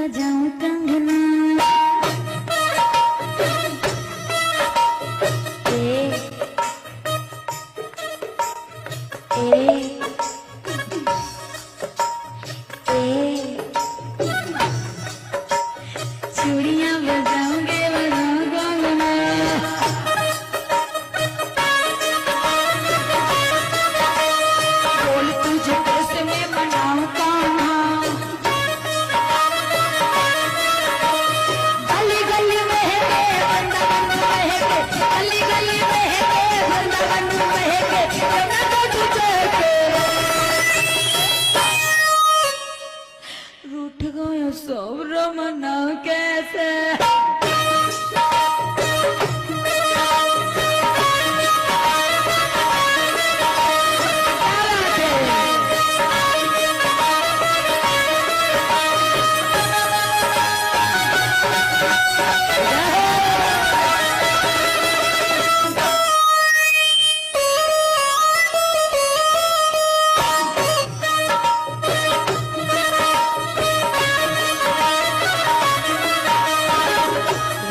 बजाऊं कंगना चूड़ियां बजाऊंगे बजाऊं कंगना बोल तुझे कैसे मैं मनाऊं कान्हा गली गली महके वृंदावन महके गली गली महके वृंदावन महके जगना तो तुझे रूठ गयो सब रमना कैसे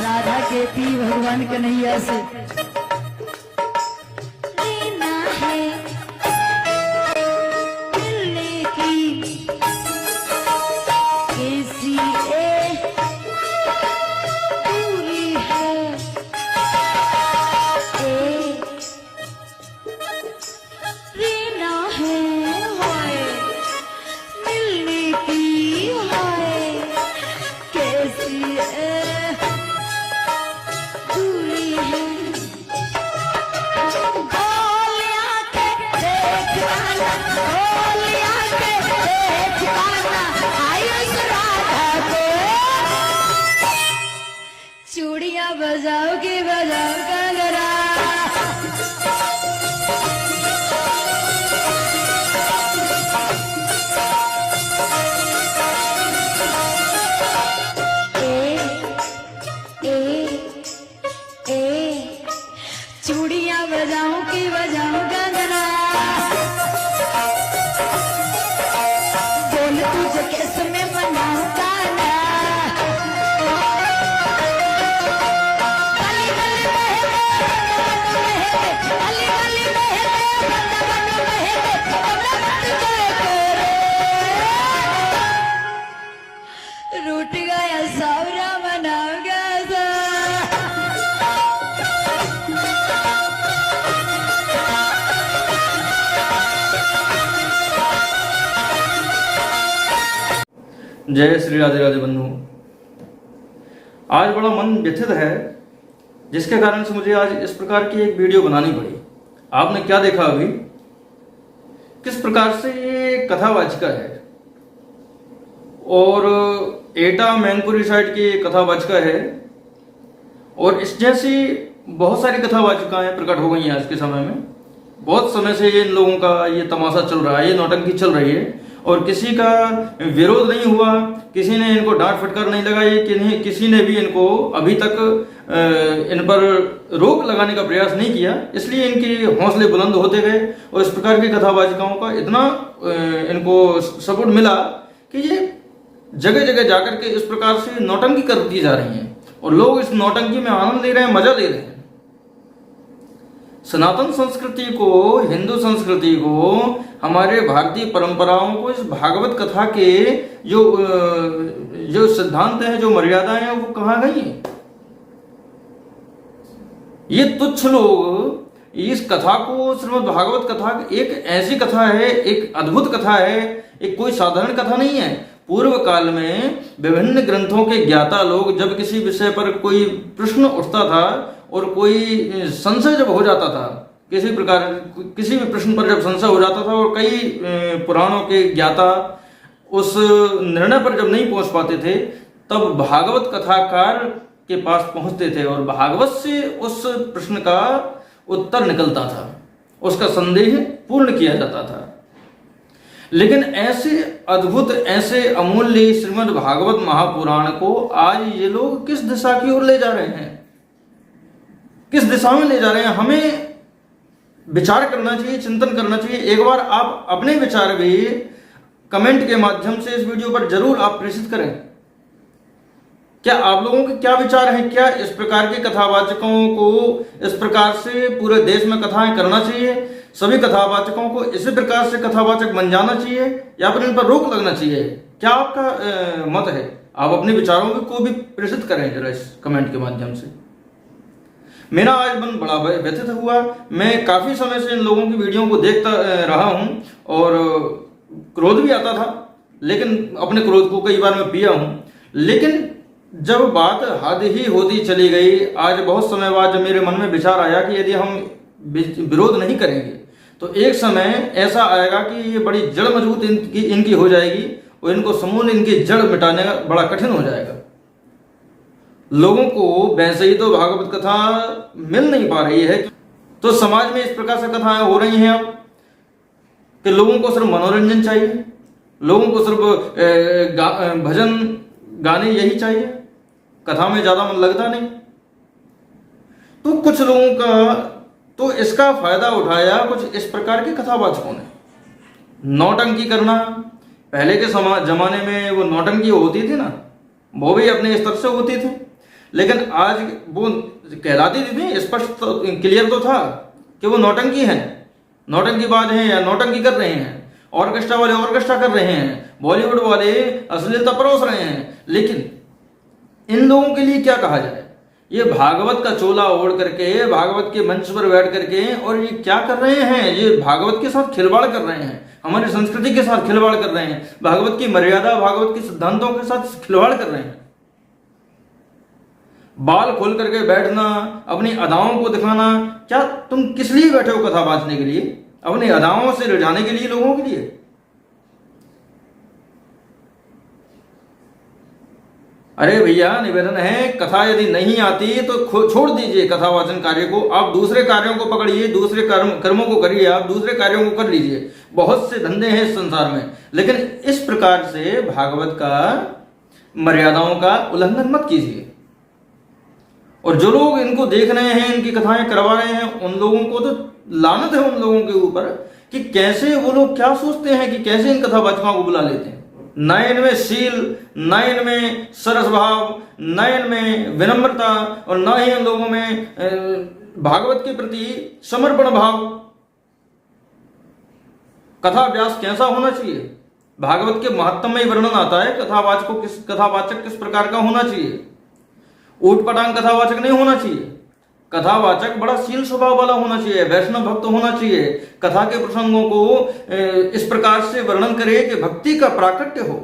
राधा के पी भगवान कन्हैया से लेना है मिलने की कैसी दूरी है लेना है हाय मिलने की हाय कैसी दूरी है बोलिया के देख आना बोलिया के देख आना आयुष राधा को चूड़ियां बजाओगी बजाओ कंगना चूड़ियां बजाऊं की बजाऊं कंगना बोल तुझे कैसे मैं मनाऊं कान्हा गली गली महके गली गली महके वृंदावन महके जगना तुझे रूठ गया सब रमना कैसा जय श्री राधे राधे बंधु। आज बड़ा मन व्यथित है, जिसके कारण से मुझे आज इस प्रकार की एक वीडियो बनानी पड़ी। आपने क्या देखा अभी, किस प्रकार से ये कथावाचिका है और एटा मैनपुरी साइड की कथावाचिका है और इस जैसी बहुत सारी कथावाचिकाएं प्रकट हो गई हैं आज के समय में। बहुत समय से इन लोगों का ये तमाशा चल रहा है, ये नौटंकी चल रही है और किसी का विरोध नहीं हुआ, किसी ने इनको डांट फटकार नहीं लगाई, किसी ने भी इनको अभी तक इन पर रोक लगाने का प्रयास नहीं किया। इसलिए इनके हौसले बुलंद होते गए और इस प्रकार की कथावाचिकाओं का इतना इनको सपोर्ट मिला कि ये जगह जगह जाकर के इस प्रकार से नौटंकी करती जा रही हैं और लोग इस नौटंकी में आनंद ले रहे हैं, मजा ले रहे हैं। सनातन संस्कृति को, हिंदू संस्कृति को, हमारे भारतीय परंपराओं को, इस भागवत कथा के जो सिद्धांत हैं, जो मर्यादाएं हैं, वो कहाँ गई हैं? ये तुच्छ लोग इस कथा को, श्रीमद् भागवत कथा एक ऐसी कथा है, एक अद्भुत कथा है, एक कोई साधारण कथा नहीं है। पूर्व काल में विभिन्न ग्रंथों के ज्ञाता लोग जब किसी विषय पर कोई प्रश्न उठता था और कोई संशय जब हो जाता था, किसी प्रकार किसी भी प्रश्न पर जब संशय हो जाता था और कई पुराणों के ज्ञाता उस निर्णय पर जब नहीं पहुंच पाते थे, तब भागवत कथाकार के पास पहुंचते थे और भागवत से उस प्रश्न का उत्तर निकलता था, उसका संदेह पूर्ण किया जाता था। लेकिन ऐसे अद्भुत, ऐसे अमूल्य श्रीमद् भागवत महापुराण को आज ये लोग किस दिशा की ओर ले जा रहे हैं, किस दिशा में ले जा रहे हैं? हमें विचार करना चाहिए, चिंतन करना चाहिए। एक बार आप अपने विचार भी कमेंट के माध्यम से इस वीडियो पर जरूर आप प्रेषित करें। क्या आप लोगों के क्या विचार हैं? क्या इस प्रकार के कथावाचकों को इस प्रकार से पूरे देश में कथाएं करना चाहिए? सभी कथावाचकों को इसी प्रकार से कथावाचक बन जाना चाहिए या फिर इन पर रोक लगना चाहिए? क्या आपका मत है? आप अपने विचारों को भी प्रेषित करें जरा इस कमेंट के माध्यम से। मेरा आज मन बड़ा व्यथित हुआ। मैं काफी समय से इन लोगों की वीडियो को देखता रहा हूं और क्रोध भी आता था, लेकिन अपने क्रोध को कई बार मैं पिया हूं। लेकिन जब बात हद ही होती चली गई, आज बहुत समय बाद जब मेरे मन में विचार आया कि यदि हम विरोध नहीं करेंगे तो एक समय ऐसा आएगा कि ये बड़ी जड़ मजबूत इनकी हो जाएगी और इनको समूल इनकी जड़ मिटाने का बड़ा कठिन हो जाएगा। लोगों को वैसे ही तो भागवत कथा मिल नहीं पा रही है, तो समाज में इस प्रकार से कथाएं हो रही हैं अब कि लोगों को सिर्फ मनोरंजन चाहिए, लोगों को सिर्फ भजन गाने यही चाहिए, कथा में ज्यादा मन लगता नहीं। तो कुछ लोगों का तो इसका फायदा उठाया कुछ इस प्रकार के कथावाचकों ने। नौटंकी करना, पहले के जमाने में वो नौटंकी होती थी ना, वो भी अपने स्तर से होती थी, लेकिन आज वो कहलाती थी, स्पष्ट तो क्लियर तो था कि वो नौटंकी है, नौटंकीबाज हैं या नौटंकी कर रहे हैं। ऑर्केस्ट्रा वाले ऑर्केस्ट्रा कर रहे हैं, बॉलीवुड वाले अश्लीलता परोस रहे हैं। लेकिन इन लोगों के लिए क्या कहा जाए? ये भागवत का चोला ओढ़ करके, भागवत के मंच पर बैठ करके, और ये क्या कर रहे हैं? ये भागवत के साथ खिलवाड़ कर रहे हैं, हमारी संस्कृति के साथ खिलवाड़ कर रहे हैं, भागवत की मर्यादा, भागवत के सिद्धांतों के साथ खिलवाड़ कर रहे हैं। बाल खोल करके बैठना, अपनी अदाओं को दिखाना। क्या तुम किस लिए बैठे हो? कथा बांचने के लिए? अपनी अदाओं से रिझाने के लिए, लोगों के लिए? अरे भैया, निवेदन है, कथा यदि नहीं आती तो छोड़ दीजिए कथा वाचन कार्य को, आप दूसरे कार्यों को पकड़िए, दूसरे कर्मों को करिए, आप दूसरे कार्यों को कर लीजिए। बहुत से धंधे हैं इस संसार में, लेकिन इस प्रकार से भागवत का मर्यादाओं का उल्लंघन मत कीजिए। और जो लोग इनको देख रहे हैं, इनकी कथाएं करवा रहे हैं, उन लोगों को तो लानत है उन लोगों के ऊपर कि कैसे वो लोग क्या सोचते हैं कि कैसे इन कथावाचकों को बुला लेते हैं। न इनमें शील, न इनमें सरस भाव, न इनमें विनम्रता, और न ही इन लोगों में भागवत के प्रति समर्पण भाव। कथाव्यास कैसा होना चाहिए? भागवत के महत्व में वर्णन आता है कथावाचक किस प्रकार का होना चाहिए। ऊटपटांग कथावाचक नहीं होना चाहिए। कथावाचक बड़ा शील स्वभाव वाला होना चाहिए, वैष्णव भक्त होना चाहिए। कथा के प्रसंगों को इस प्रकार से वर्णन करे कि भक्ति का प्राकट्य हो।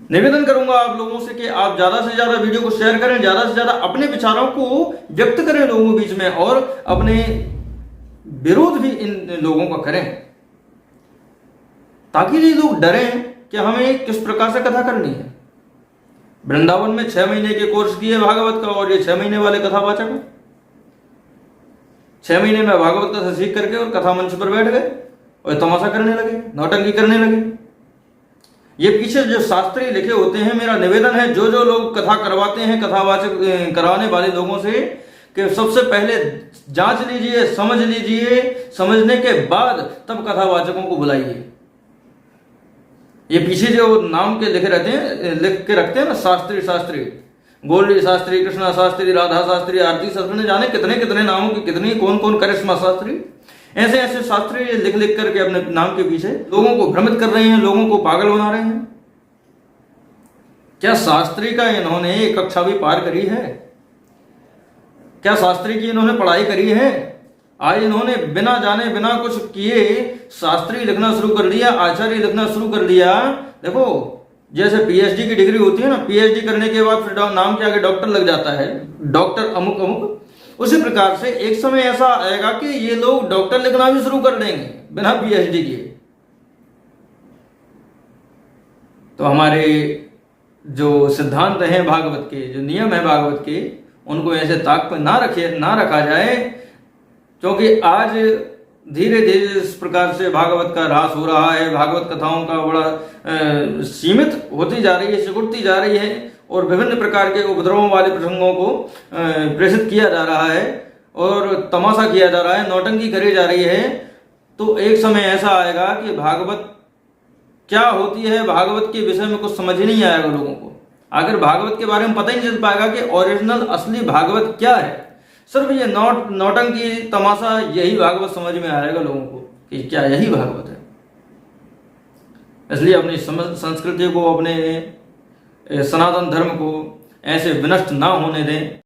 निवेदन करूंगा आप लोगों से कि आप ज्यादा से ज्यादा वीडियो को शेयर करें, ज्यादा से ज्यादा अपने विचारों को व्यक्त करें लोगों के बीच में, और अपने विरोध भी इन लोगों का करें, ताकि ये लोग डरें कि हमें किस प्रकार से कथा करनी है। वृंदावन में 6 महीने के कोर्स किए भागवत का, और ये 6 महीने वाले कथावाचक हैं। 6 महीने में भागवत का सीख करके और कथा मंच पर बैठ गए और तमाशा करने लगे, नौटंकी करने लगे। ये पीछे जो शास्त्री लिखे होते हैं, मेरा निवेदन है जो लोग कथा करवाते हैं, कथावाचक करवाने वाले लोगों से, कि सबसे पहले जांच लीजिए, समझ लीजिए, समझने के बाद तब कथावाचकों को बुलाइए। ये पीछे जो नाम के लिख के रखते हैं ना, शास्त्री, गोल्डी शास्त्री, कृष्णा शास्त्री, राधा शास्त्री, आरती शास्त्री, ने जाने कितने कितने नामों की कितनी कौन करिश्मा शास्त्री, ऐसे शास्त्री लिख करके अपने नाम के पीछे लोगों को भ्रमित कर रहे हैं, लोगों को पागल बना रहे हैं। क्या शास्त्री का इन्होंने एक कक्षा भी पार करी है? क्या शास्त्री की इन्होंने पढ़ाई करी है? आज इन्होंने बिना जाने बिना कुछ किए शास्त्री लिखना शुरू कर दिया, आचार्य लिखना शुरू कर दिया। देखो, जैसे पीएचडी की डिग्री होती है ना, पीएचडी करने के बाद फिर नाम के आगे डॉक्टर लग जाता है, डॉक्टर अमुक अमुक। उसी प्रकार से एक समय ऐसा आएगा कि ये लोग डॉक्टर लिखना भी शुरू कर देंगे बिना पीएचडी किए। तो हमारे जो सिद्धांत हैं भागवत के, जो नियम है भागवत के, उनको ऐसे ताक पर ना रखा जाए, क्योंकि आज धीरे धीरे इस प्रकार से भागवत का ह्रास हो रहा है, भागवत कथाओं का बड़ा सीमित होती जा रही है, सिकुड़ती जा रही है, और विभिन्न प्रकार के उपद्रवों वाले प्रसंगों को प्रेषित किया जा रहा है और तमाशा किया जा रहा है, नौटंकी करी जा रही है। तो एक समय ऐसा आएगा कि भागवत क्या होती है, भागवत के विषय में कुछ समझ ही नहीं आएगा लोगों को। आखिर भागवत के बारे में पता ही नहीं चल पाएगा कि ओरिजिनल असली भागवत क्या है। सिर्फ ये नौटंकी तमाशा यही भागवत समझ में आएगा लोगों को कि क्या यही भागवत है। इसलिए अपनी संस्कृति को, अपने सनातन धर्म को ऐसे विनष्ट ना होने दें।